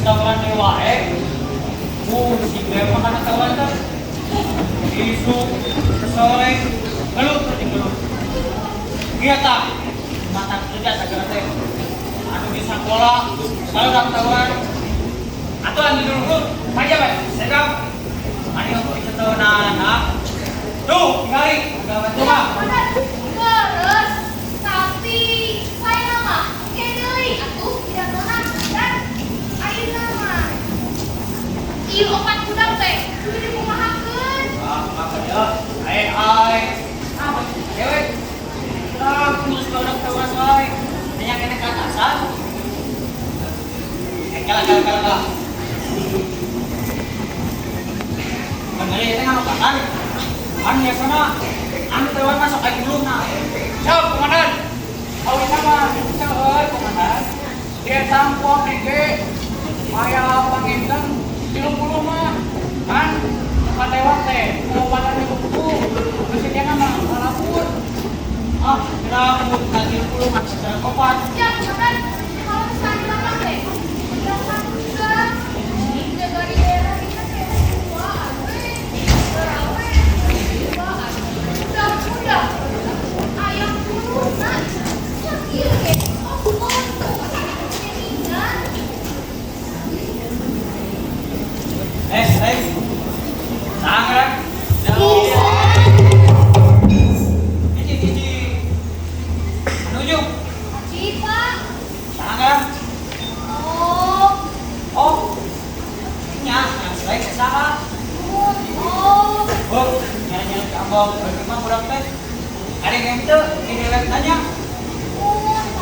tawuran dewa si dewa kana tawuran teh isu sore gelut penting gelut dia tak matan kerja segera teh anu di sekolah kalau dak tawuran aturan di dulu aja bae sedap ani untuk diceteunana tuh tinggali gawe tuh mah terus tapi saya mah kedeuy atuh tidak benar dan ayeuna mah ieu opat budak teh kudu dikumahakeun maka dia ai apa dewe terus budak tawuran wae nya kene ka atasan kala Bangare teh ngapakan? An biasana an teuan masuk ka gulungna. Siap, komandan. Awi nama, seueur komandan. Dia sampok nege aya panginten 30 mah. Kan katewak teh, obatna buku. Geus dia mah ngalapur. Kira mun ka 30 mah secara kopat. siap komandan kalau misalnya makan teh udah satu juga jaga di daerah kita teh wah udah ayam turunan sakit kayak Sangat. Cici. Menuju. Cipa. Sangat. Oh. Nya, yang baik saha? Oh. Nyari kambang, bagaimana budak teh? Ada yang itu, ini lihat tanya.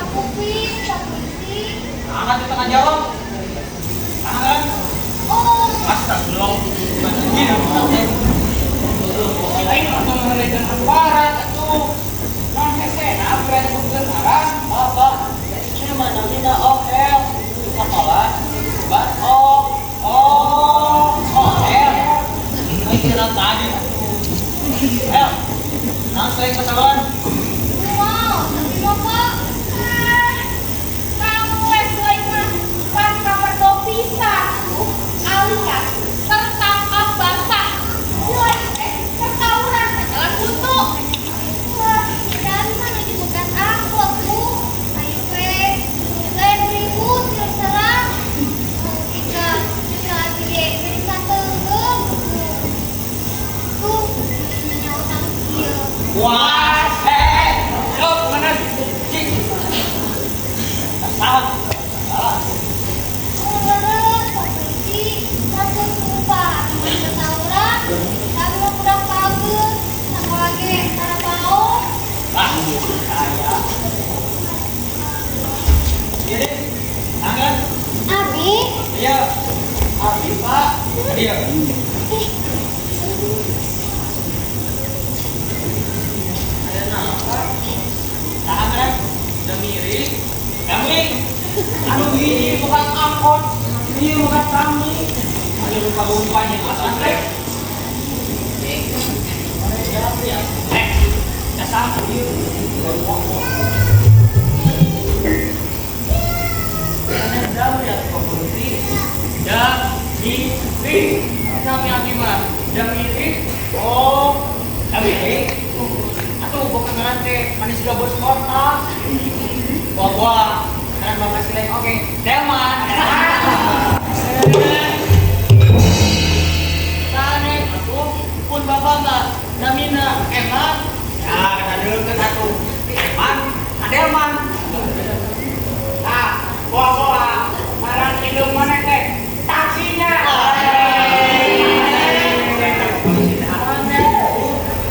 Aku pin. Angkat di tengah jawab. Sangat. Oh. Astagfirullah. Ini budak teh. Lain atau mengerjakan aparat atuh. Non hesena berani bukan arah. Apa? Ini mana kita hel. Sekolah. Bat hel. Ini kira tadi. Hel. Langsung ke saluran. Wow, tapi bapak. Kamu wes mah pas kabar kopi satu alias tertangkap basah. Woi, ketauran jalan kutu. Wah, dari mana bukan aku. Ayo saya ribut terserah. Jika jadi satu tuh nyawa dia. Wah, jauh mana? Cik. Salah. Salah. Ah, saya. Jadi, tangan. Abi, Iya. Abi, Pak. Iya. Ada apa? Tangan. Udah miring. Kami. Aduh, ini bukan angkot. Ini bukan kami. Ada lupa bumpanya asan teh. Dasar dia. Karena jauh ya komoditi. Jamiri. Kami mah. Jamiri. Oh, Jamiri. Atuh bukan nanti manis juga bos kota. Buah-buah. Karena bapak sileng oke. Delman. Tane atuh pun bapak mah namina Eman. Ya, kata dulu ke satu. Eman, Adelman. Nah, buah-buah. Barang hidung mana teh? Taksinya.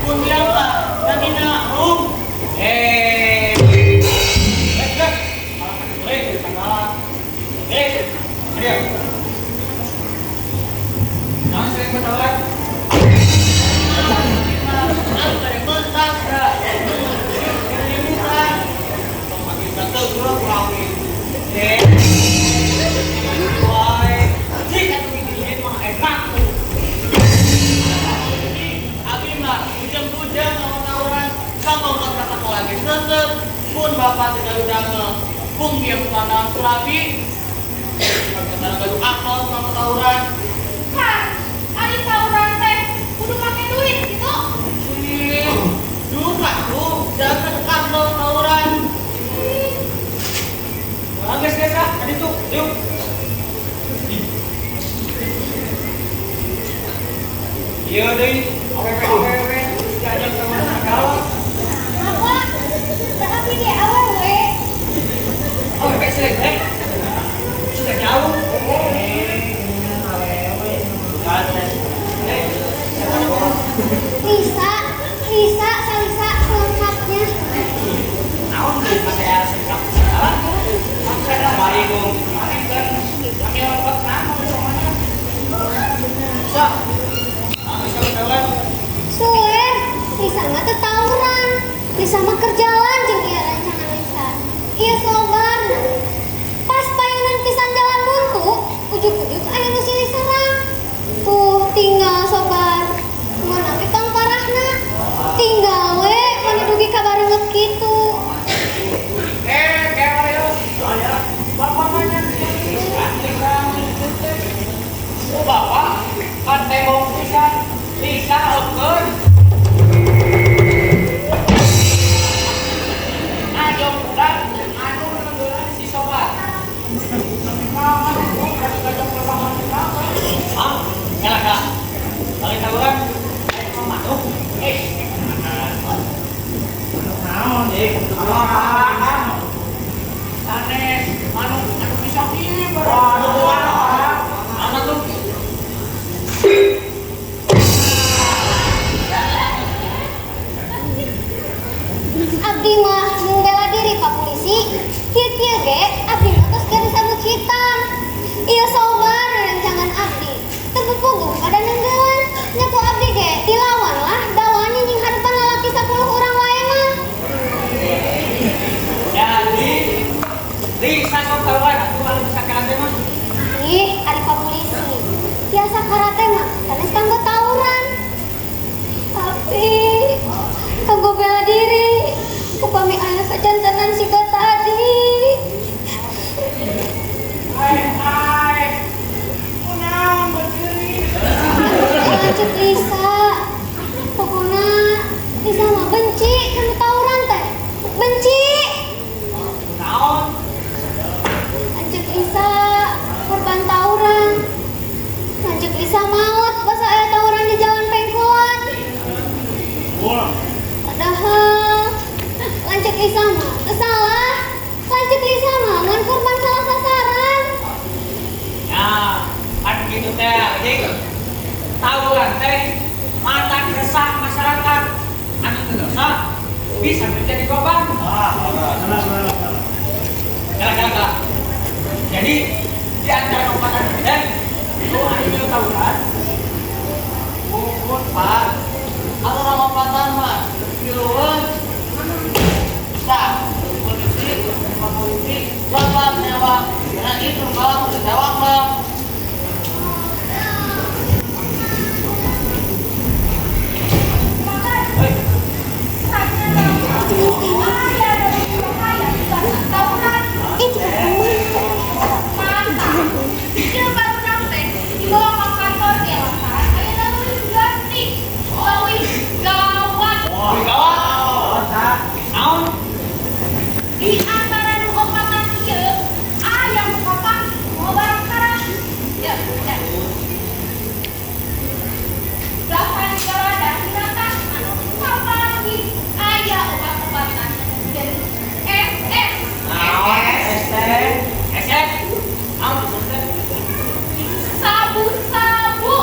Pun bilang lah, namina Rum. Jangan sering bertawar. Aku ada bentak, makin gatel dulu kurangin. Jika tuh ini mah enak tuh. Abi mah ujung-ujung sama tawuran, sama kata lagi tetep pun bapak tidak udah ngepung dia pandang surabi. Kita gaduh akal sama tawuran. Kan, ari tawuran teh kudu make duit gitu. Juga tuh, jangan gaduh akal tawuran. Guys, tadi tuh, yuk. Iya deh, awewe, diajak sama anak. Apa? Tapi dia awewe. Awewe selesai. Sudah jauh. Lisa, Salisa, selengkapnya. Naon deh, saya selengkap. Saya kembali dong. Kemarin kan kami orang nama semuanya. Bisa. Suer, Lisa mah teu tawuran. Lisa mah kerjaan jeung ieu rancangan Lisa. Ieu sobar. Pas paeunan pisan jalan buntu, ujuk-ujuk aya nu silih serang. Tuh, tinggal sobar. Mun abi tong parahna. Tinggal we mana dugi kabarenget kitu. Bapak kan tembok pisan Lisa okeun. Ayo budak anu nenggeuleuh si sobat. Ah, nyala. Balik tawuran. Ayo masuk. Naon, Dik? Sanes, anu bisa pilih baru. Amat lu. Abdi mah membela diri Pak Polisi. Kieu ge abdi mah tos geus sabut hitam. Ieu sobar rancangan abdi. Teu puguh pada nenggeulan. Nya ku abdi ge dilawan lah dawan nying harapan lalaki 10 urang wae mah. Jadi, Lisa sok tawuran atuh anu bisa karate mah. Ih, ari Pak Polisi. Biasa karate mah sanes kanggo tawuran. Tapi kanggo bela diri. Upami aya kejantanan siga tadi. Hai. Kunaon berdiri? Lanjut Lisa. Pokoknya Lisa mah benci sama tawuran teh. Benci. Naon? Lanjut Lisa korban tawuran. Lanjut Lisa maut pas aya tawuran di jalan Pengkolan. Padahal lanjut Lisa mah salah. Lanjut Lisa mah ngan korban salah sasaran. Ya, kan gitu teh, Dik. Tawuran teh mata resah masyarakat. Anu teu dosa bisa menjadi korban. Kala. Jadi di antara ompatan dan itu anu tawuran. Pak, anu ompatan mah pilueun. Tah, polisi, bapak nyawa. Nah itu kalau udah jawab bang. Di antara dua ompatan ieu aya nu papan mau barang karang. Ya. Delapan garada binatang anu papan lagi aya obat-obatan. Jadi SS. Sabu-sabu.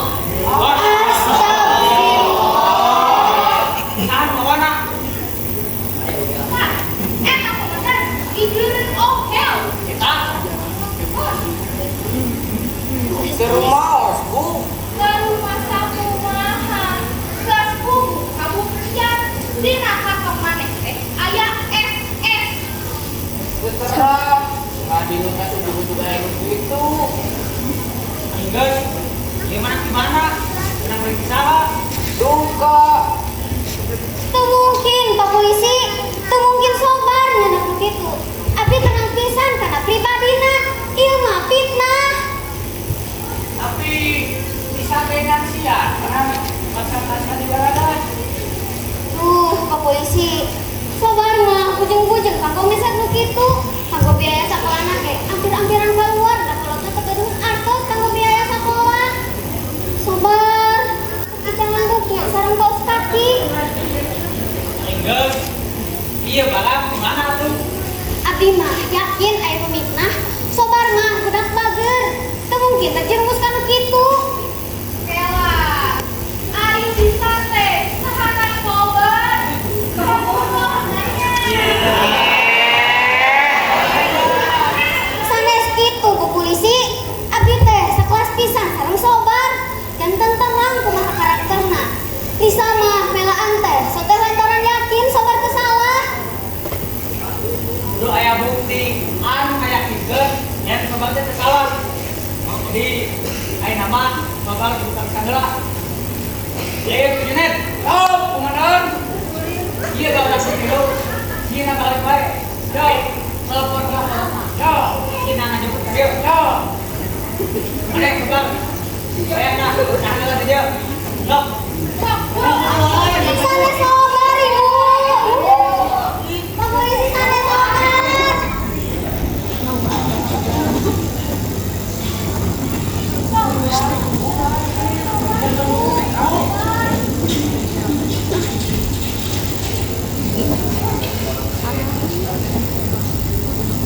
Ke rumah osku. Ke rumah sabu maha. Gasku kamu kian dina kakak maneh teh aya SS. Terserah. Nggak diluka tuh juga begitu. Guys, gimana? Kenapa lagi salah? Duka. Teu mungkin Pak Polisi, teu mungkin sobar nyana begitu. Abdi tenang pisan karena pribadina. Ieu mah fitnah. dengan sian karena masa-masa di garagan. Pak polisi, sabar mah, bujeng-bujeng kanggo misalnya nu kitu, kanggo biaya sakolana ge ampir-ampiran keluar, da kalau teh ke gedung artos kanggo biaya sakola. Sabar, jangan duknya sareng paus kaki. Enggak, iya balang gimana tuh? Abdi mah yakin aya pemiknah, sabar mah budak bager, teu mungkin teh jerumus kana kitu. Kela, ayo bisa teh, sahabat sobar. Sanes kitu Bu Polisi, abdi teh sakelas pisan sareng sobar. Janten terang kumaha karakterna. Lisa mah melaan teh, sote lantaran yakin sobar teu salah. Udah aya bukti, anu ngayakikeun yang sobatnya tersalah. Jadi, aya nama sobat bukan kandela. Jadi, Junet, komandan. Iya gak usah segitu. Iya nak balik baik. Yo, telepon ke orang. Yo, kita ngajak ke yo. Ada yang kebal. Saya nak aja. Yo. Sana sobar ibu. Pak polisi sana sobar.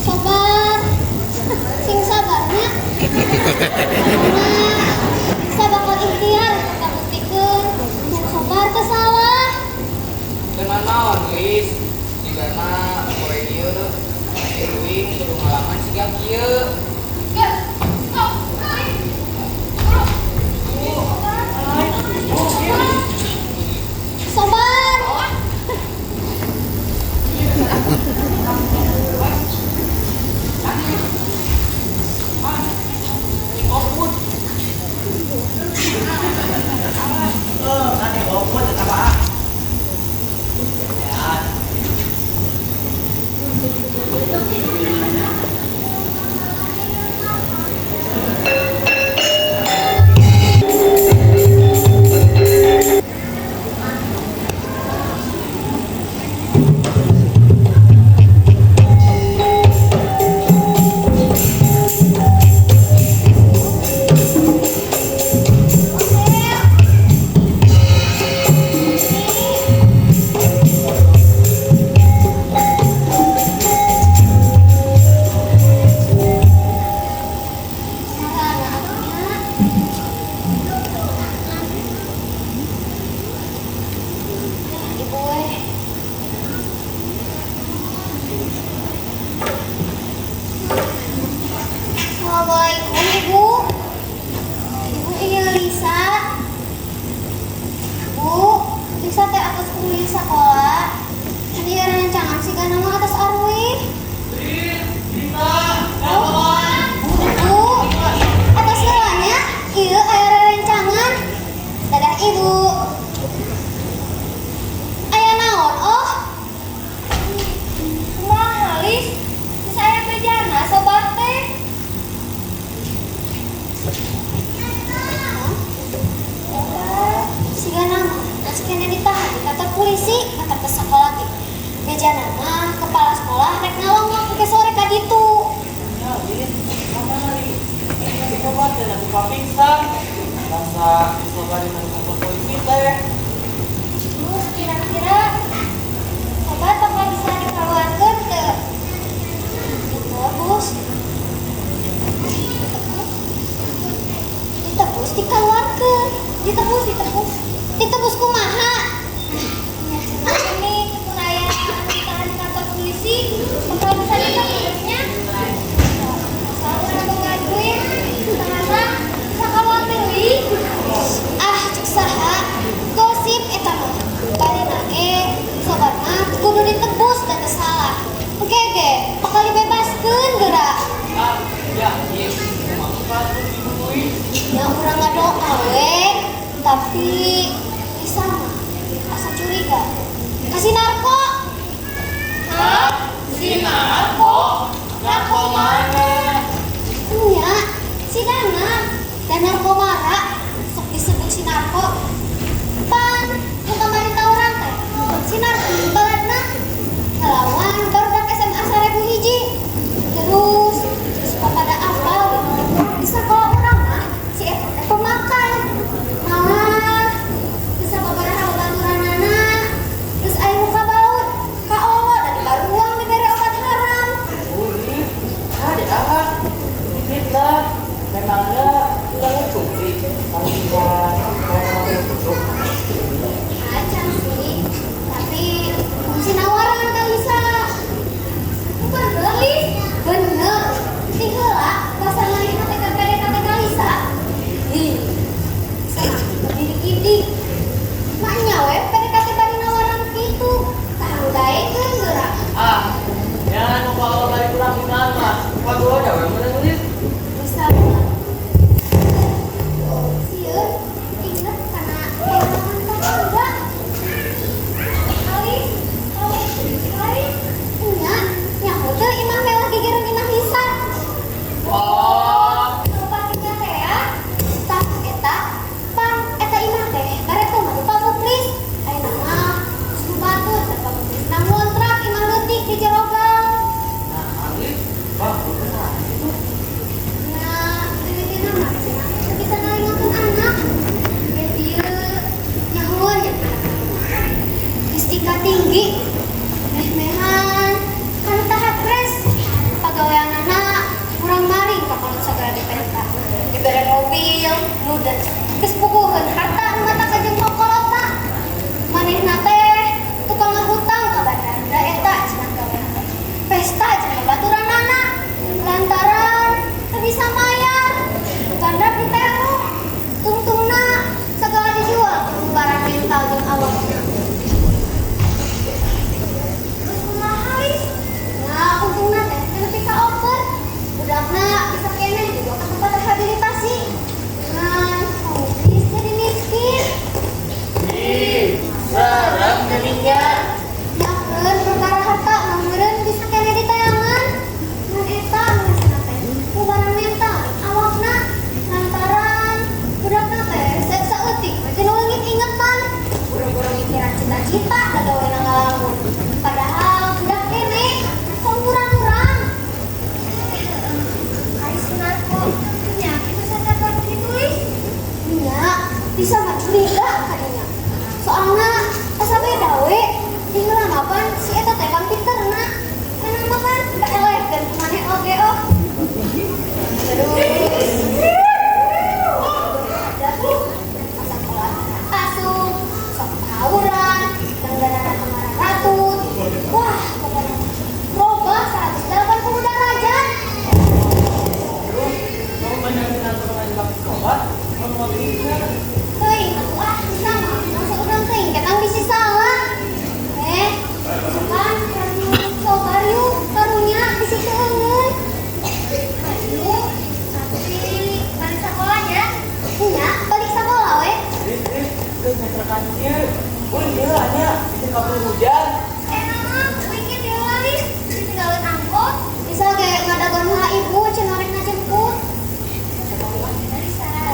Sobar, sing sabarnya. Nah, sabakal ikhtiar untuk kabuktikan yang sobar teu salah. Dengan naon Lis, jigana poe ieu Erwin kudu ngalaman siga kieu. Sobar. Tadi goput tetap ah. Ya. Assalamualaikum Ibu. Ibu iya Lisa. Bu, Lisa teh atas kuliah sekolah. Tadi ada rancangan sih kan nama atas Arwi. Bu, atas segalanya, iya ada rancangan. Dadah Ibu. Aya naon? Oh, kumaha Lis? Saya bejana sobat teh. Siga nama, terus kena ditahan di kantor polisi, kantor ke sekolah lagi. Bejana mah kepala sekolah rek ngalongok ke sore ka ditu. Ya, Lis, apa lagi? Coba teh lagi pingsan. Rasa coba di kantor polisi teh. Terus kira-kira sobat bakal bisa dikeluarkan ke ditebus. Ditebus dikeluarkan. Ditebus kumaha? Ini perayaan ditahan di kantor polisi, bakal bisa ditebusnya. Asal urang boga duit, sekarang bisa kawan deui. Ah, cek saha? Gosip eta mah. Barina sobat mah kudu ditebus dan teu salah. Oke, bakal dibebaskeun geura. Ya, iya. Maksud dibunuhin. Ya urang ngadoa we, tapi bisa mah asa curiga. Kasih narko. Hah? Si narko? Narko mana? Nya, si Dana dan narkomara sok disebut sinar baladna ngelawan barudak SMA 1001 terus pada apal gitu bisa kalau orang mah si eta teh pemakan malah bisa babaraha babaturanana terus aya muka baut ka Allah dan baru uang dibere obat haram. Uri, ada apa? Kita memangnya udah ngecuri kalau kita mau tutup. Acan sih, tapi fungsi nawaran Kalisa bukan beli, bener tinggal pasar lain teh PDKT Kalisa ih, sama berdiri gini maknya we PDKT bari nawaran gitu tahu daekeun geura Ah, jangan lupa kalau balik pulang di mana? Waduh, ada yang menulis. bisa sieun inget kana pengalaman tetangga Alis, nya nyaho teu imah mewah gigireun imah Lisa. Wah, Bupatinya teh ya, tah eta, pan eta imah teh, bareta mah lupa muplis. Ayeuna mah geus batur teh pamuplis nang ngontrak imah leutik di jero gang. nah Alif, bang, itu Nah, duitna mah cenah teu bisa ngalingakeun anak. Ge dieu nyahoan nya anak. Geus tingkat tinggi, meh-mehan, kan tahap pres. Pagaweanana kurang maring ka kolot sagala dipenta. Dibere mobil, nudeun. Geus puguheun harta nu mata ka jeung kokolotna. Manehna teh tukang ngahutang ka bandar. Da eta cenah gaweana teh. Pesta cenah baturanana. Lantaran teu bisa mayar. Bandar diteror. Tungtungna sagala dijual ku barang mental jeung awakna. Terus kumaha Lis? Nah, untungna teh nepi ka oper. Budakna bisa keneh juga ka tempat rehabilitasi. Dengan pamuplis jadi miskin. serem jadinya. Yakeun perkara harta mah meureun bisa keneh ditayangan. Mun eta nulisna teh ku barang mental awakna lantaran budakna teh saeutik mah teu leungit ingetan. Buru-buru mikiran cita-cita gagaweana ngalamun. Padahal budak keneh saumurang-urang. Ari sunarko nya kitu sasabat ditulis. Nya bisa mah curiga kadinya. Soalna asa beda we di ngelamapan si eta teh kan pinterna. Kana mah kan baeleh dan kumaneh oge oh. Terus pasang kolam asuh, sok tawuran, langganan kemarin ratut. Wah, pokoknya robah 180 derajat. Terus, kamu banyakin teman bang sobat, kamu mau beli Teuing atuh ah sama masuk urang teuing ketang bisi salah. Kan karena sobar yuk karunya bisi keungeun. Ayo, tapi balik sekolah ya. Nya, balik sekolah we. Terus kontrakannya, oh iya hanya bisa kabur hujan. Enak mah, mikir dia waris. Ditinggalin angkot, bisa kayak ngadagon ha ibu cenah rek ngajemput. Dari sana.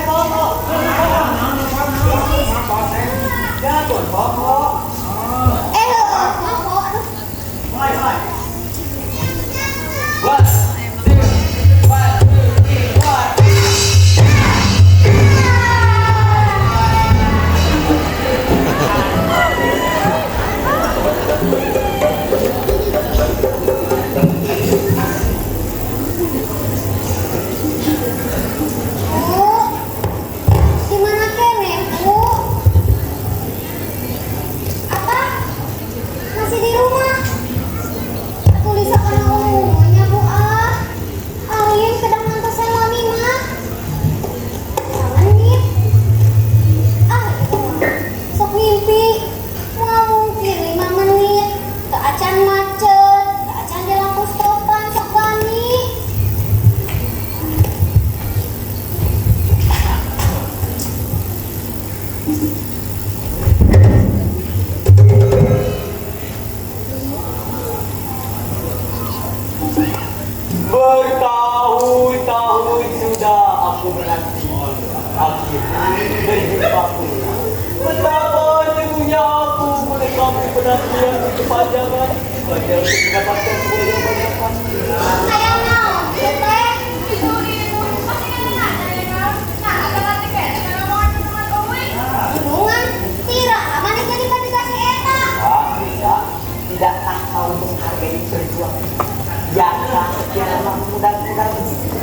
Pokok. Jangan pokok. Mau aduh. One, two, one. Gimana keneh, Bu? Apa? Masih di rumah? Tulis akan ngomongnya, Bu ah. Alin kedang ngantos selami mah. Jangan ngip. Ah, sok ngimpi. Mau mungkin 5 menit. Teu acan macet, teu acan di lampu stopan, sok bani. Bertahun-tahun sudah aku menanti akhirnya berjumpa pula. Betapa jenuhnya aku menikmati penantian di kepanjangan. Hanya untuk mendapatkan sebuah jawaban yang pasti. Sayang naon, teh. Hubungan, tira, mana jadi dikasih eta. Wah, bisa. Tidakkah kau menghargai perjuangan? Jangan sekian mudah-mudahan.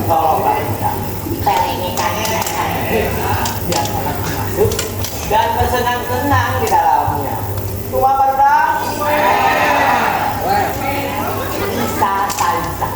Tolong Kalista. Pelinikannya biar sangat masuk dan bersenang-senang di dalamnya. Tua berdang. Bisa Kalista.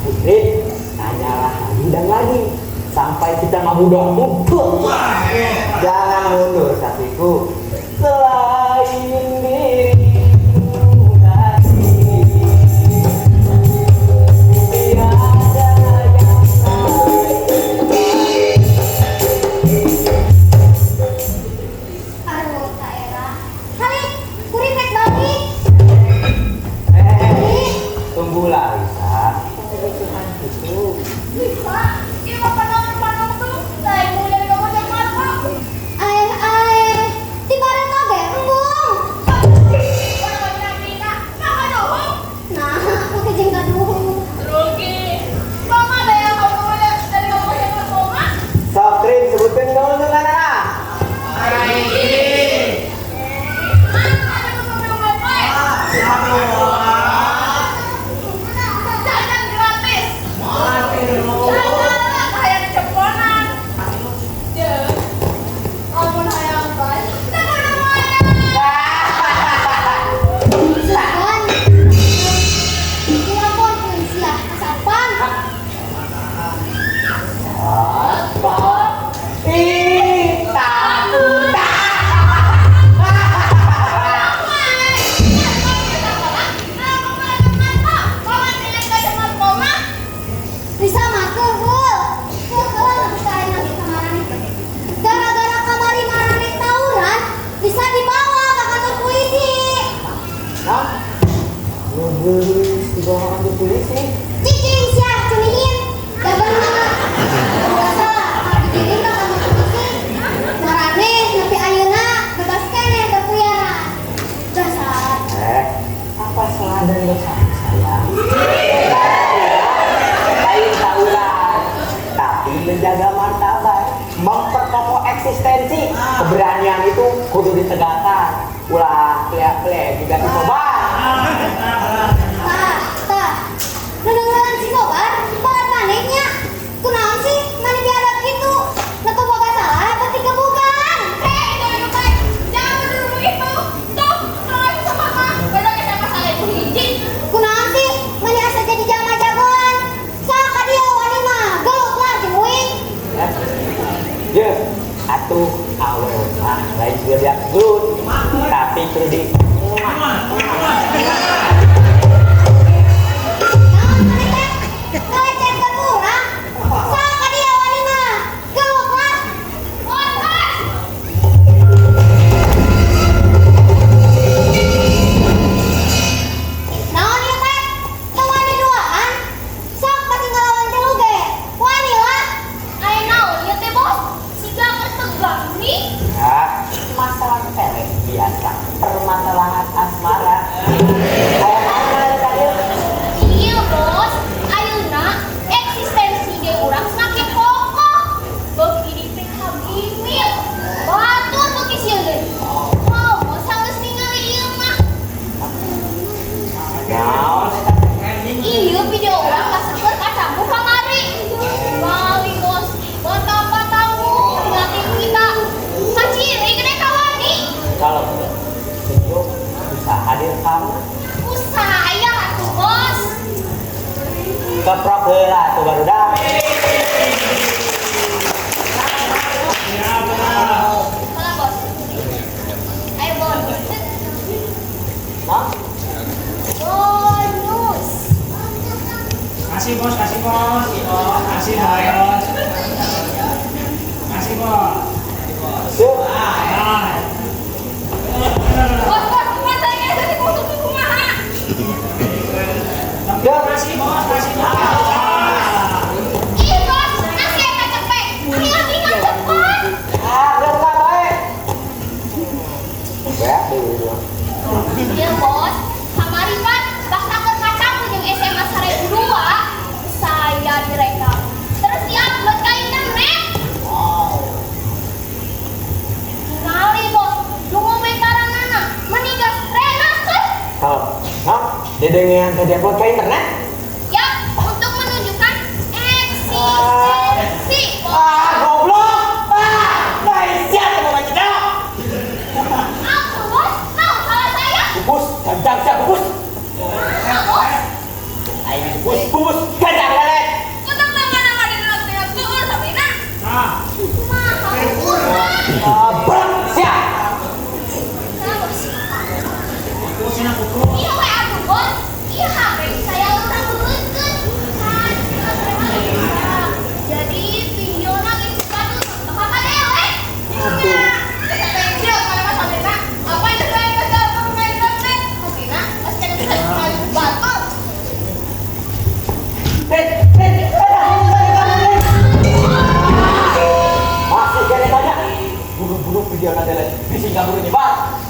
Putri, tanyalah undang lagi sampai kita mengundangmu. Jangan mundur, sapiku. Selain dirimu kasih, tiada yang lain. Aduh, Taera. Halik, kuripet balik. Tunggulah, Lisa. Bisa, ini mah panang tuh. Saya mau dari kamu jam apa? Air, di bareng kabe, embung. Nah, pakai jenggot dulu. Sokrim, sebutkan dulu dengan anak. Silakan. Telepon polisi asapan. Bisa maku, Bul. Bukain lagi kamaran itu. Gara-gara kamari marane tawuran, bisa dibawa ke kantor polisi. Hah? Ngegelis di bawah kantor polisi? Cicing siap culihin. Gak bener. Gak salah. Kalau dikirim ke kantor polisi, marane nepi ayeuna bebas kene berkeliaran. Dasar. Apa salah dan dosa sayang? Lain tauran, tapi menjaga martabat, memperkokoh eksistensi, keberanian itu kudu ditegakkan. Ulah klek-klek juga dicoba. Tah. Nenengan si Sobar, banget manehnya. Kunaon sih, mani biadab gitu. Neto boga salah, berarti kebukan. Jangan dulu itu. Tuh, kalau itu sama. Bedanya sama saya itu hiji. Kunaon sih, mani asa jadi jama jagoan. Saka dia wani mah, gelut lah jemuing. Ya, atuh awal mah lain gerak good, tapi perlu di Naon maneh teh? Ngelecet ke kurang. Saka dia wani mah, gelut lah. Wah. Naon ieu teh? Teu wani duaan? Sok pasti ngelawan teh lu ge. Wani lah. Aya naon ieu teh, Bos? Siga geus tegang nih. ya, masalah sepele biasa, permasalahan asmara. Kayak mana tadi? Iya, Bos. Ayeuna eksistensi ge urang semakin kokoh. Beuki di PK Bimil. Batur beuki sieun ge. Wow, Bos geus ningali ieu mah. Naon Iya, video urang kaseukeun kacambu kamari. Bali, Bos. Betapa tahu. kamu? Saya tuh bos. Keprok heula tuh baru dah. Mana bos? Ayo bonus. Hah? Bonus. Kasih bos, kasih bos. Kasih bos. Kasih bos. Sip. Nah. Bos, saya jadi bos itu kumaha? Ya. Kasih bos, kasih bos. Ih bos, nasi yang cepet. Ayo ingat cepat. Bentar baik. Ya, dulu. Iya bos, kamari pan bakal kacang yang SMA 1002 saya direkam. Terus diupload ke internet. Ngali bos, lu ngomong karanana, meninggal rena kan? Hah? Dedengan tadi upload ke internet? Ya, untuk menunjukkan eksistensi bos. Goblok! Guys, siapa mau baca dah? Apa bos? Tahu salah saya? Bus, jangan bus. Nah bos, Ayo bus, jangan lelet. kutang nama di dalam tinggal tuur tapi nak. Nah. Mahal kurang. Bang, siap. Nah bos. Putusin aku tuh. Iya we atuh bos. Iya HP saya udah beruntung. Jadi video nangis bagus. Apa dewe? Iya. Video mana sadena? Apa itu saya kesel pemain internet? Mungkin pas kan kita batu. Masih kena tanya. Buru-buru video nanti lagi. Bising kabur ini, Bang.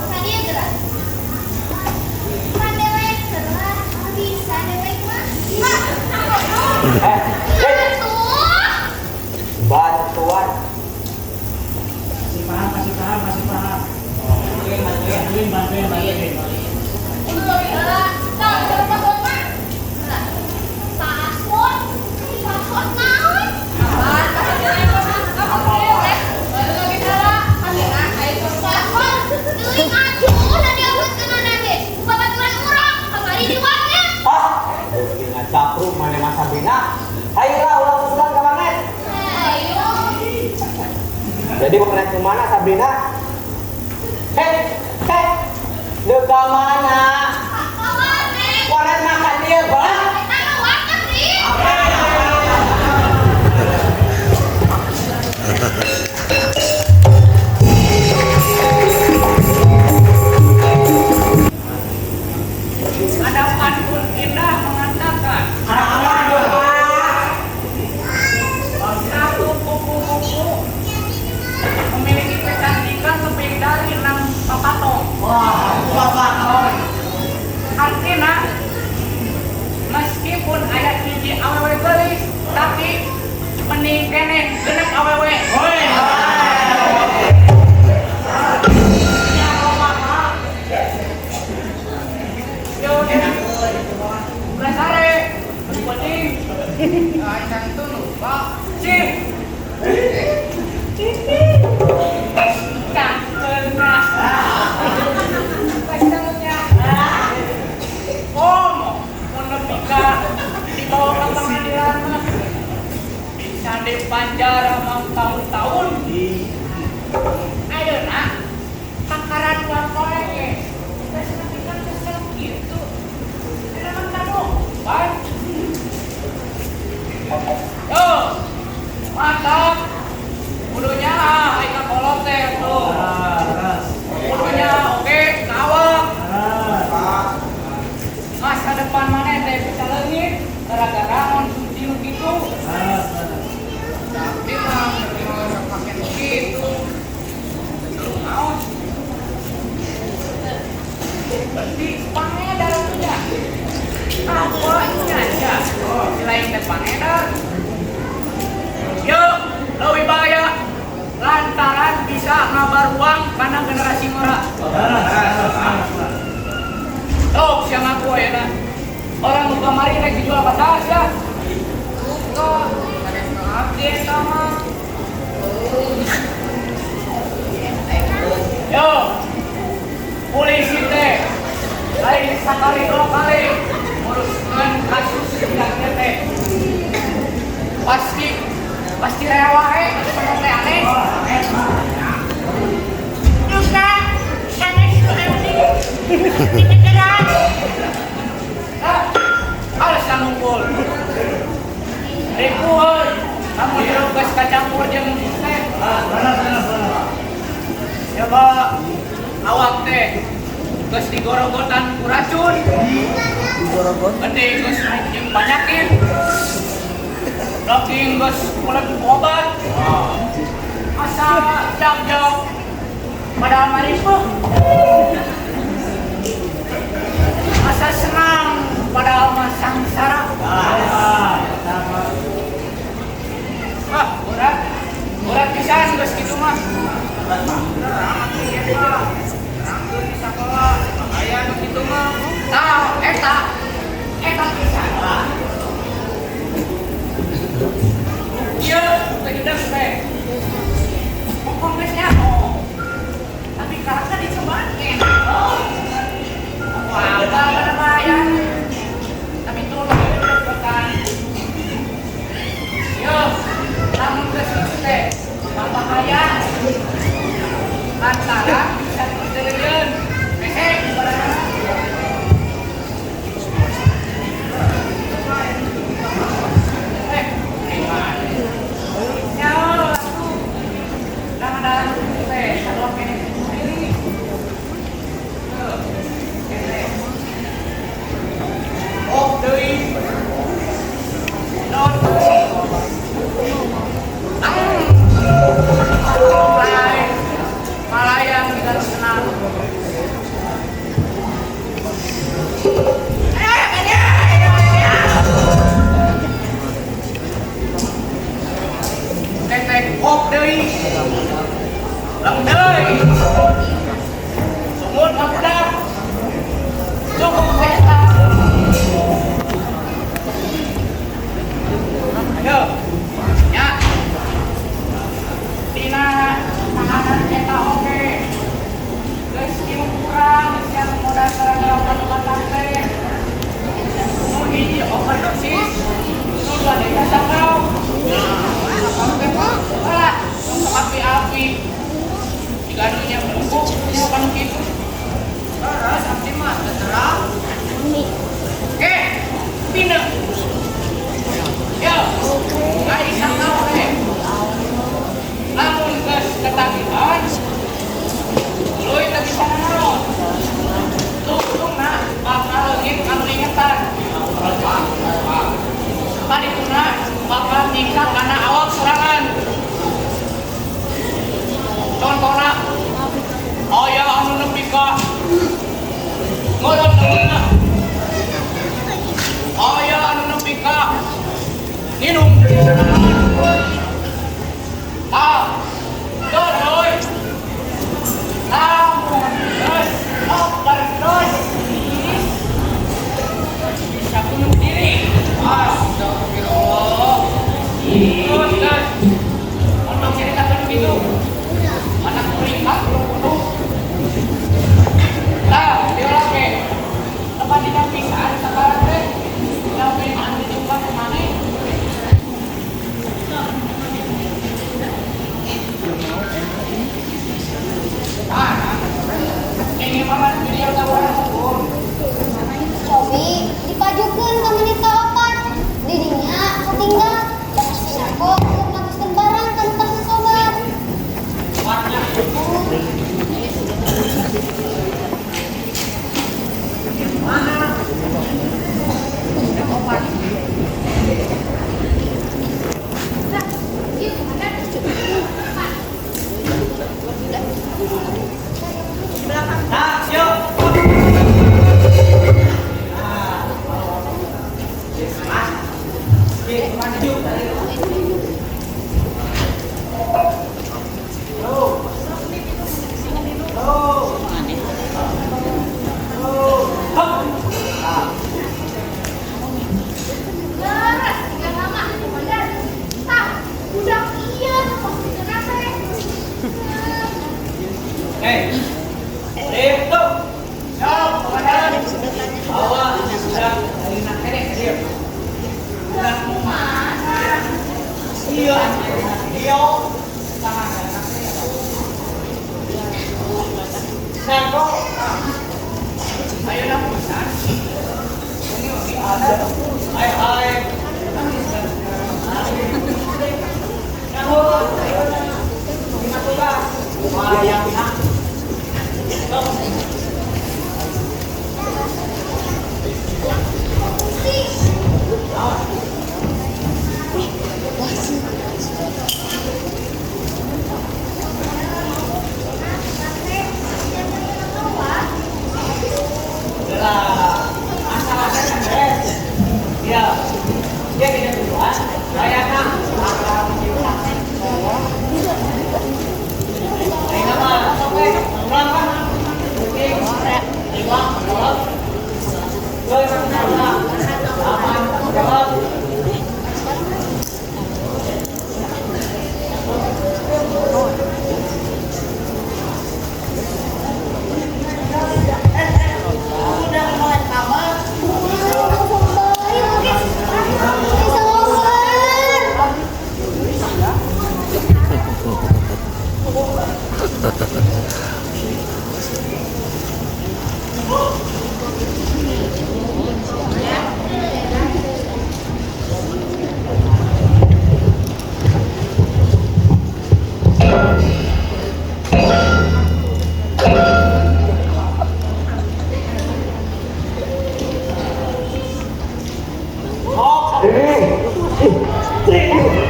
Tadi ya gerak. Kan dewek gerak. Bisa dewek mah. Tuh. Bantuan. Kasih paham. Bantuin. Dengan capruk mana Mas Sabrina. Ayolah ulang usulan ke Magnet. Jadi Magnet ke mana Sabrina? Deka mana? Warnet makan dia, Bang. Ada pantun indah mengatakan satu kupu-kupu memiliki kecantikan lebih dari 6 patong. Artinya meskipun ada hiji awewe gelis tapi mending kene genep awewe. Yo, Lasare, penting. Acan itu lupa. Cih. Cangkelna. Kacangnya. Mau nepika dibawa ke pengadilan bisa dipanjara mau tahun-tahun. Ayo nak, takaran laporan ya. Gitu. Kenapa kamu? Baik. Yo, mantap. Bulunya, ikan kolot teh tuh. Bulunya oke, nawak. Masa depan mana teh bisa leungit gara-gara konsumsi gitu. Tapi mah pakai begitu. Mau? Di pangedar punya. Apanya aja. Selain teh pangedar. Yuk, lebih bahaya. Lantaran bisa ngabar uang karena generasi ngora. Tuh, siang aku ya nah. Orang buka mari naik dijual batas ya. Buka, ada update sama. sekali dua kali nguruskan kasus yang teh. Pasti rela sama teh aneh. Juga sangat suami di pikiran. Alas na nungkol. Riku, kamu dirugas kacampur jeung teh. Ya ba, awak teh geus digorogotan ku racun. Gede geus jeung banyakin. Daging geus kulit obat. Asa jak-jak padahal maripuh. Asa senang padahal mah sangsara. Wah, urat pisan geus kitu mah. Aya nu kitu mah. Tah, eta pisan. Ieu tegedeg teh. Pokok geus nyaho. Tapi karangna dicobaan teh. Wah, apa bayar? Tapi tolong bekan. Yo, lamun geus kitu teh, babahaya. Antara bisa terjadian. Mesek barangna. Malayang dengan senang. Tetek kok deui. Lang deui. Sumut mah budak. Cukup eta. Ayo. Ya. Dina tahanan eta oke. Geus kieu kurang geus yang modal gara-gara obat-obatan teh. Nu hiji overdosis, nu dua deui sakau. Api-api digadunya bubuk punya kan gitu terus abdi mah terang pindah yo nggak bisa tahu namun gas ketagihan lu itu bisa naron lu nak bakal lagi kamu ingetan tadi tuh nak bakal nikah karena awak serangan. Contohnya, ayah anu nepi ka ngolot neuna. Ayah anu nepi ka nginum. Doi. Namun geus overdosis bisa bunuh diri. Astagfirullah. Terus guys, untuk ceritakan begitu. Anak berikat penuh. Nah, dia lagi tempat di pisah sekarang deh. Yang pengen dicoba kemana? Ini mama video tawaran syukur. Sobi dipajukeun ka menita opat. Didinya ketinggal. Sinako untuk ngabiskeun barang kan tas sobat. Warna mana? Opat. Nah, yuk. Itu. Siap, komandan. Iya, video. Sama ada Nako. Ayo dah, Mas. Ini ada. Hai hai. Nako. Terima kasih. Lumayan nak. Dia tidak berdoa, saya nak akan menciptakan. Ini nama sampai ulang kan? Oke, lima, dua, aman, jawab. Udah mulai kamar.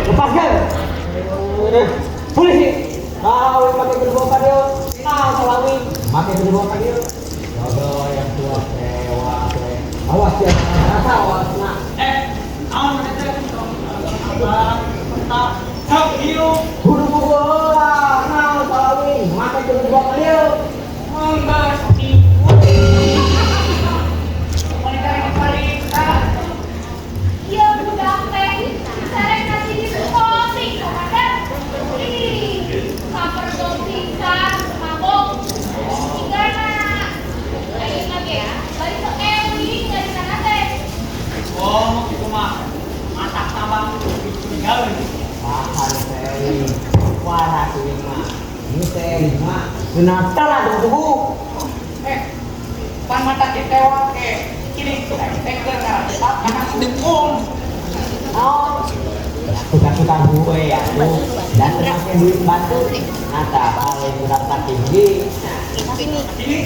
Lepaskan! Polisi! Kau yang pakai gerbong dia, kau salawi. Pakai gerbong dia. Jodoh yang tua sewa. Awas ya, rasa awas nak. Awan mendetek. Sok hiu. Buru bola, kau salawi. Pakai gerbong dia. Enggak sakit. Wanita yang parita. Iya budak teh, sareng kasih diskotik, komandan. Ih, kaper dotikan, mabok. Tinggalna. Ayo lagi ya, balik ke Ewi, dari sana teh. Oh, gitu mah. Masak tambah tinggal. Paham Seri. Wah, mah. Ini Seri mah. Kenapa lah dong Pan mata kita wake. Kini kita teker karena tetap anak dukung. Oh, suka-suka gue ya tuh. Dan termasuk duit bantu. Nata paling berapa tinggi. Ini.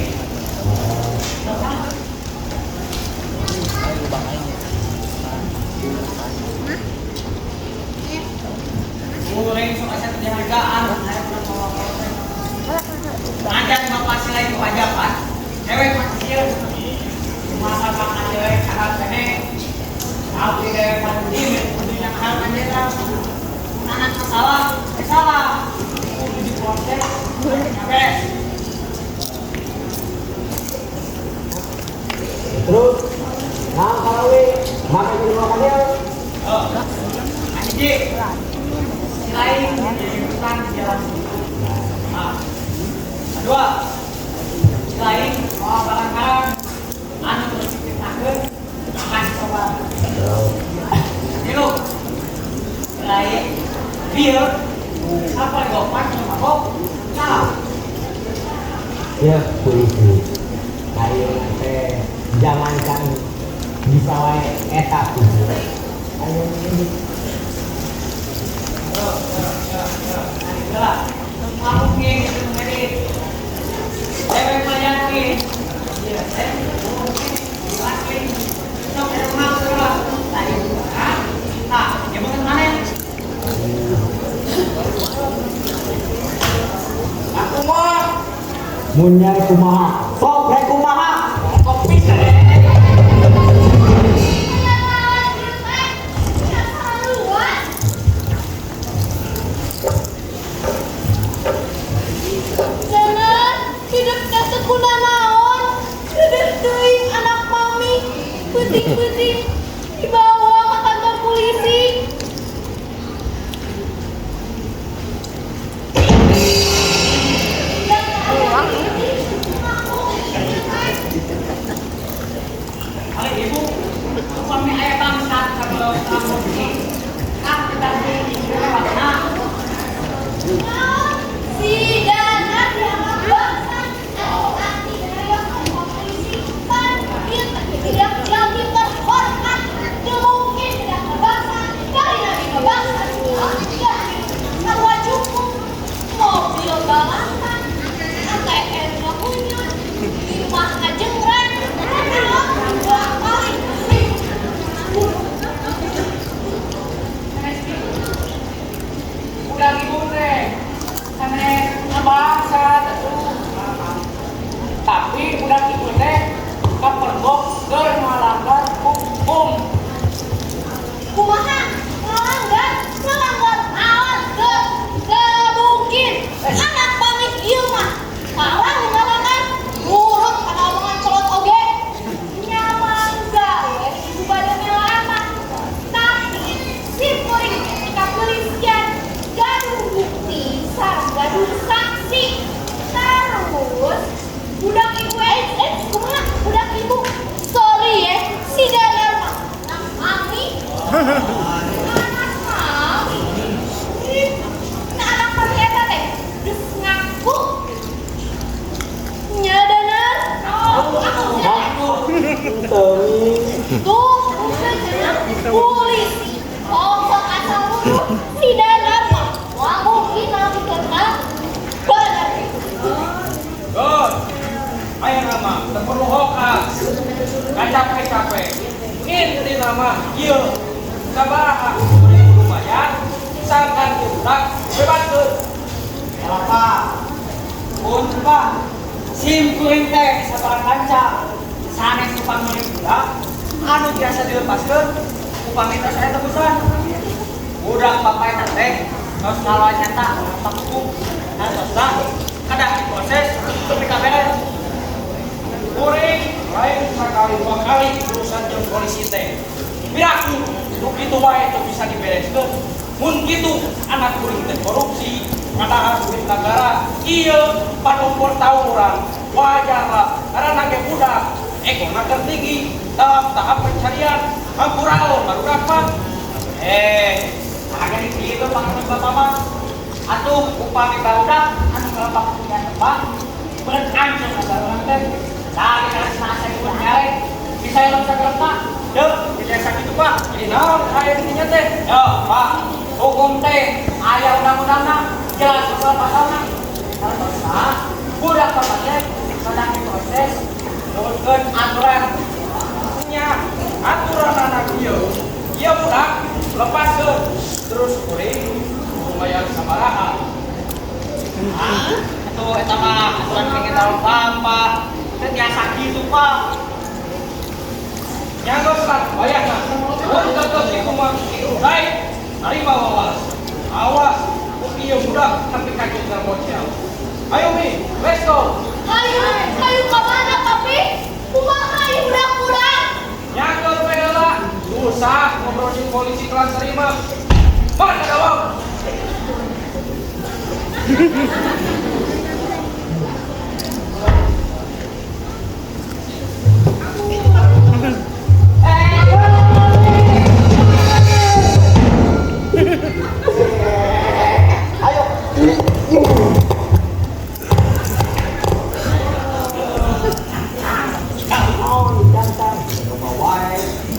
Goreng sok aset hargaan. Ajak bapak silai ke pajapan. Cewek kecil. Masa makan cewek sangat kene. Aku tidak pada begini. Punya hal menjelang. Anak salah. Salah. Di proses. Oke. Terus, nah kalau makan di rumah dia. Oh. Anjing. Silai di hutan di jalan. Nah. Kedua. Silai mau barang-barang. Anu terus ditakeun. Makan coba. Dulu. Silai dia. Apa yang gopak sama kok? Salah. Ya, polisi. Ayo nanti jangankan bisa wae eta tuh. Ayo ini. Itulah. Kamu yang itu menjadi. Cewek mayakin. Iya, saya. Laki. Sok ada rumah sekolah. Tadi. Nah, ya bukan mana? Aku mau. Munyai kumaha, sok rek kumaha. Kopi saya. Jangan hidup kata kuna naon. Hidup teuing anak mami. Puting-puting dibawa ke kantor polisi. Oleh ibu, suami ayah bangsat kalau kamu ini. Kan kita di Si Dana dianggap bangsa anti daya polisi panggil tidak jadi terhormat mungkin tidak bangsa dari nabi bangsa bahwa cukup mobil balapan ATM nya punya di rumah jengret dua kali udah ribut deh karena ngebangsa tapi udah ribut deh kepergok melanggar hukum kumaha melanggar alat gak mungkin anak pamit ieu mah salah melanggar nurut kana omongan colot oge nyaman gawe ibu badannya lama tapi si kuring ketika polisian gaduh bukti sareng gaduh saksi terus budak ibu kumaha budak ibu sorry ya si Danar mah nang mami anak mami anak mami eta teh geus ngaku nya Danar aku tuh usah polisi pokok asal dulu si Danar mah wah mungkin lagi kena bener God, ayo nama, terperlu hokas, gak capek-capek, inti nama, iya, sabaraha, lumayan, misalkan budak, bebas tuh, apa, pun pak, sim kuring teh, sabarang kanca, sanes upang milik budak, anu biasa dilepaskan, upang minta saya tebusan, budak papai teh, harus ngalah nyata, tak hukum, dan susah, kadang diproses ketika beres kuring lain sekali dua kali urusan jeung polisi teh biraku nu kitu wae teu bisa dibereskeun mun kitu anak kuring teh korupsi padahal duit negara ieu panumpur tawuran wajar lah karena ge budak ekona tertinggi dalam tahap pencarian hampuraun baru dapat ada di kitu panganan bapak mah atuh upami barudak anu ngalepak punya tempat berencang negara teh dari nasa ibu nyare bisa yang sageleta deuh bisa sakitu pak jadi naon aya dinya teh yo pak hukum teh aya undang-undangna jelas soal pasalna karena budak teh sedang diproses nurutkeun aturan nya aturan anak ieu budak lepaskeun terus kuring lumayan sabaraha itu eta mah aturan ingin tahu apa teh biasa gitu pak nyangos kan bayangkan mun tetep iku mah iku baik narima wawas awas ieu budak tapi kajut bocel ayo mi let's go ayo ka mana papi kumaha ieu budak-budak nyangos we heula susah ngobrol di polisi kelas 5 mana kawal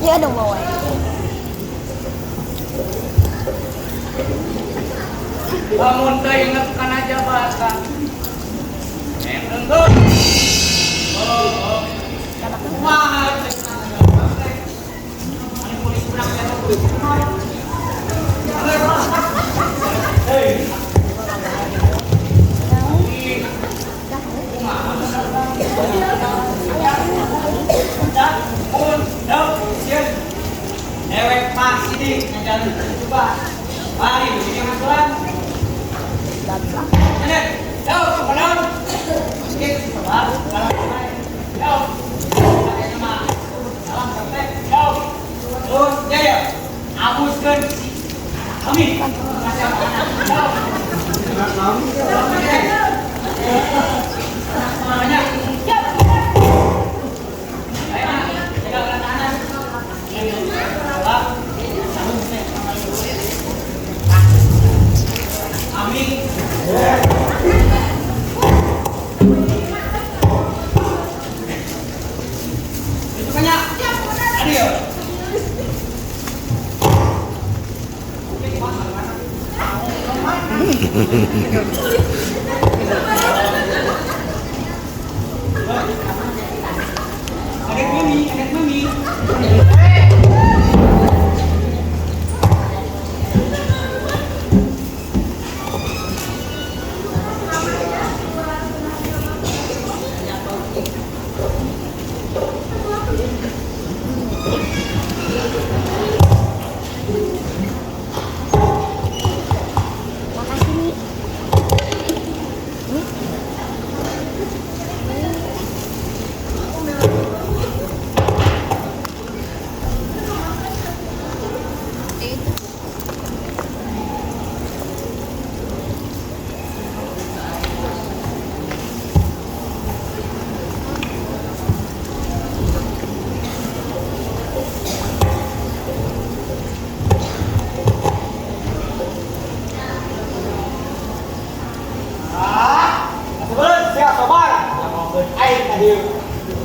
ya dong bawa lamun teu inget kana jabatan enteuh kumaha teh anu polisi budak hei ewek pak sidik ngajarin coba mari ini aturan nenek jauh kepadam sedikit sebar dalam jauh pakai nama dalam praktek jauh terus jaya abuskan kami kasih anak jauh namanya Amin. Itu banyak. Adio. Adik mami, adik mami.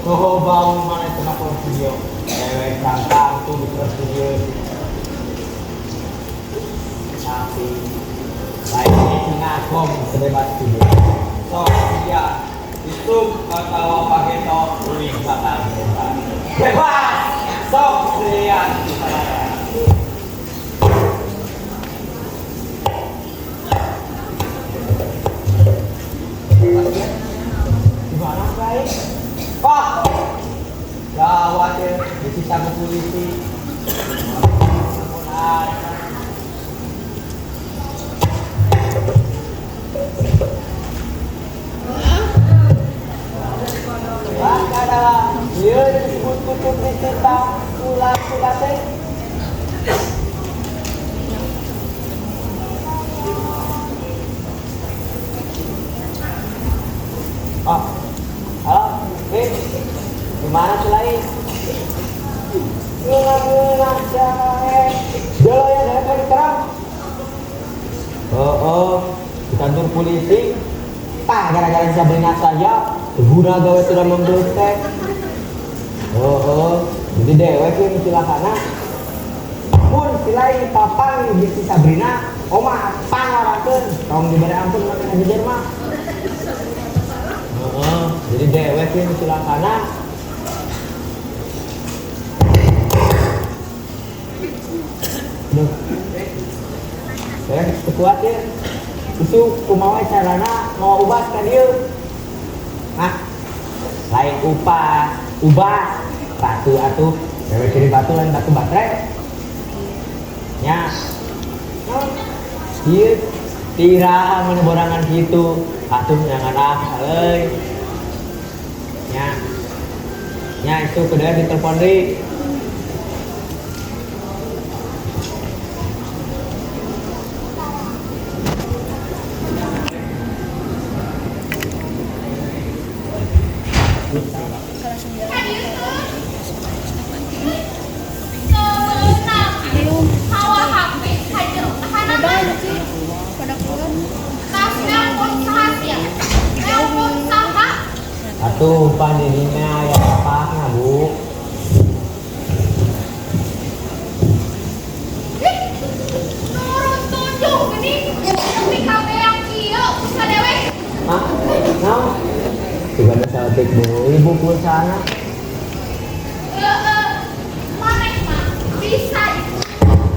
Oh, bang mana itu nak video? Cewek kantang tuh di video. Tapi baiknya singakom sebebas video. So dia itu atau pakai to unik bakal bebas. So dia gimana guys? Pak, gawat ya, disita ke polisi. Wah, ada, dia disebut kutub disita, ulah teh. Oh, halo, gimana sih lain? Gimana jalan? Jalan yang dari terang. Di kantor polisi. Gara-gara Sabrina saja, guna gawe sudah memblutek. Jadi dewek yang silahkan. Pun silai papang di Sabrina, oma pangarakeun, tong diberi ampun makan aja mah. Jadi dewek yang silahkan. Kuat ya. Itu kumaha carana mau ubah ka dieu. Lain ubah batu atuh. Dewek kirim batu lain batu baterai. Nya. Ieu tiraha mun borangan kitu. Atuh jangan euy. Nya itu kudu ditelepon deui. Atuh pandirinya ya apa Bu? Turun tunjuk ini tapi kabe yang kieu bisa dewe. Nah, juga ada saltik Bu, ibu pulsana. Mana mah bisa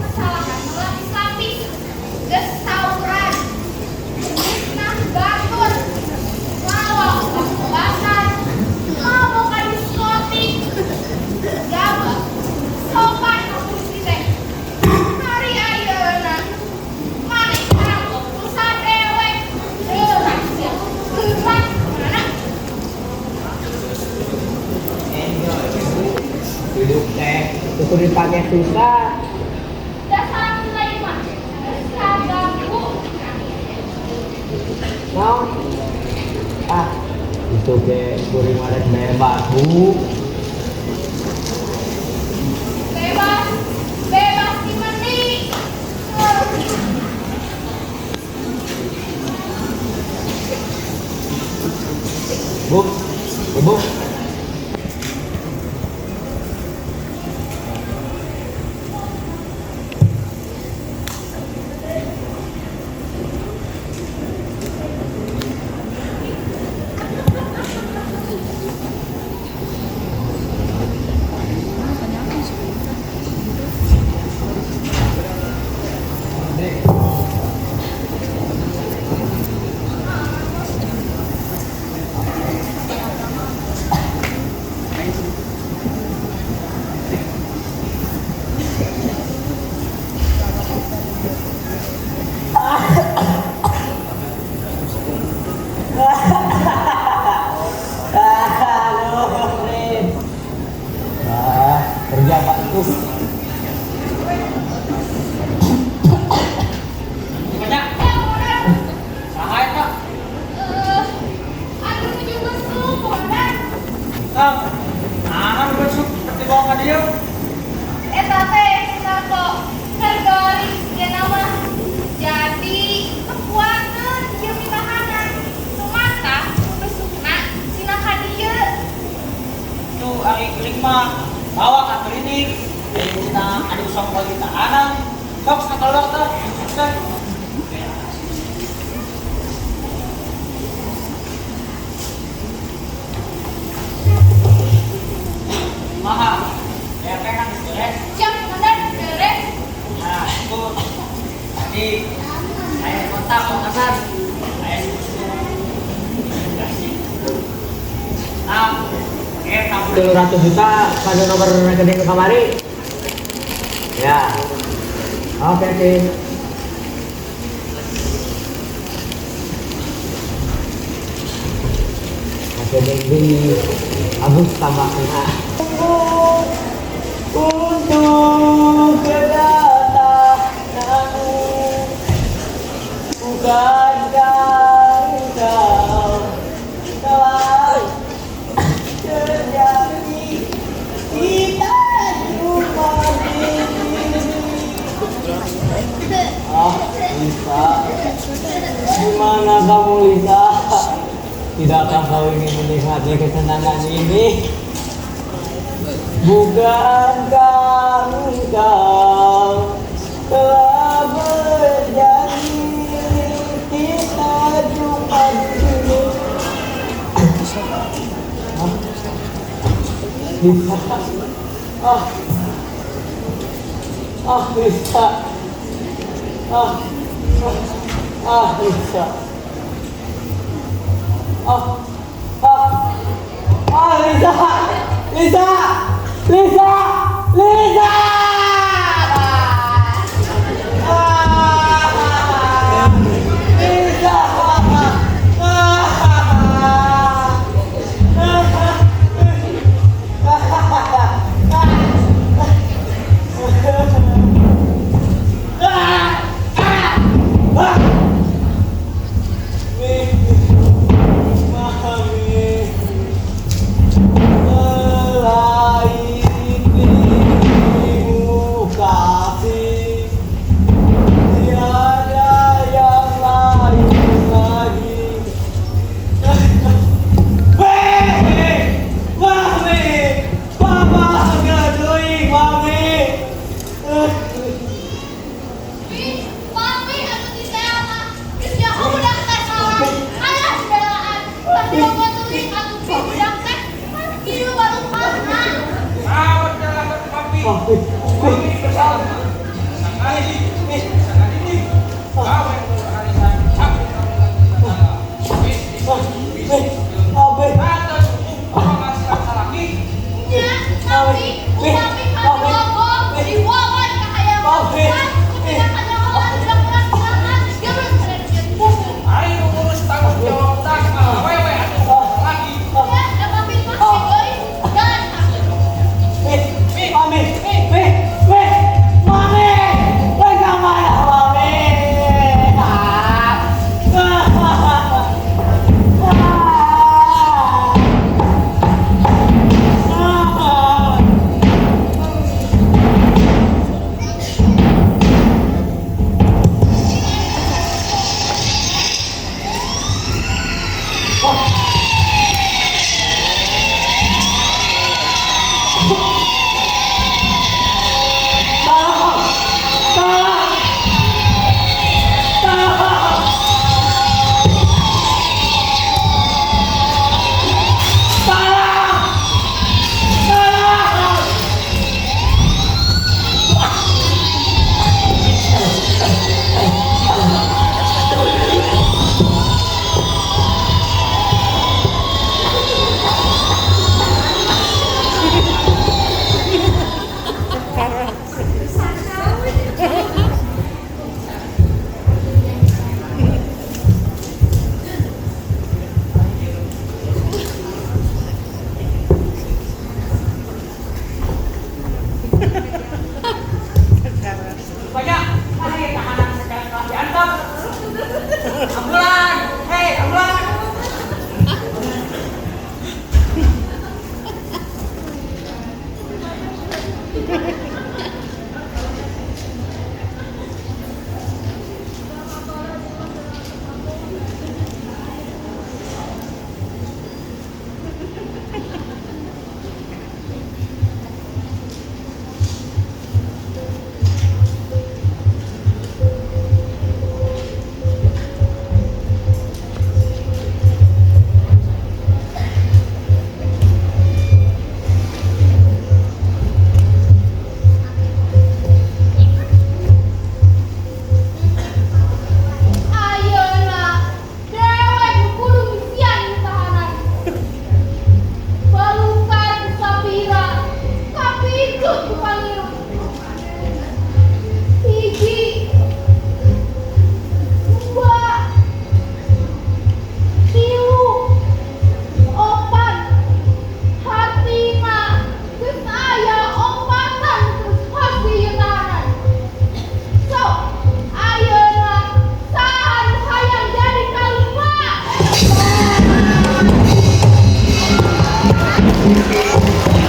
kesalahan melapis-lapis geus tawuran. Nah, gatur. Lawak pembahasan. Mau ka diskotik. Jawa. Sopan aku teh. Hari ayeuna mana kanggo pulsa dewek. Rahasia. Kebat mana? Hidup teh itu dipakai susah. Dasar mulai mah. Kaganggu. Nah, itu ke kuring wadah bebas Bu. Bebas. Bebas di meni. Bu, ibu. Aduh, Rin. Kerja Pak tuh. Banyak. Sahaya Kak. Aku menuju besuk, komandan. Kak. Nah, besok seperti bawa ke dia. Tapi, kenapa? Tergali, dia nama. Jadi, kekuatan dia pitahanan. Sumata, besukna, sinakan dia. Itu hari kelima bawa ke klinik. Jadi kita ada usang bagi tahanan. Dok, sakal dokter. Dokter. Maha, ya kan beres. Siap, komandan, beres. Nah, itu tadi saya kontak kontakan. Saya nah, 300 juta pada nomor rekening kamari. Ya. Oke, oke. Oke, di Agus tambah kena. Untuk kedatanganmu bukankah engkau telah terjadi kita jumpa Lisa, gimana kamu Lisa? Tidakkah kau ingin menikmati kesenangan ini? Bukankah engkau telah berjanji kita jumpa dulu? Lisa, Lisa, Lisa, Lisa, Lisa, Lisa, Lisa.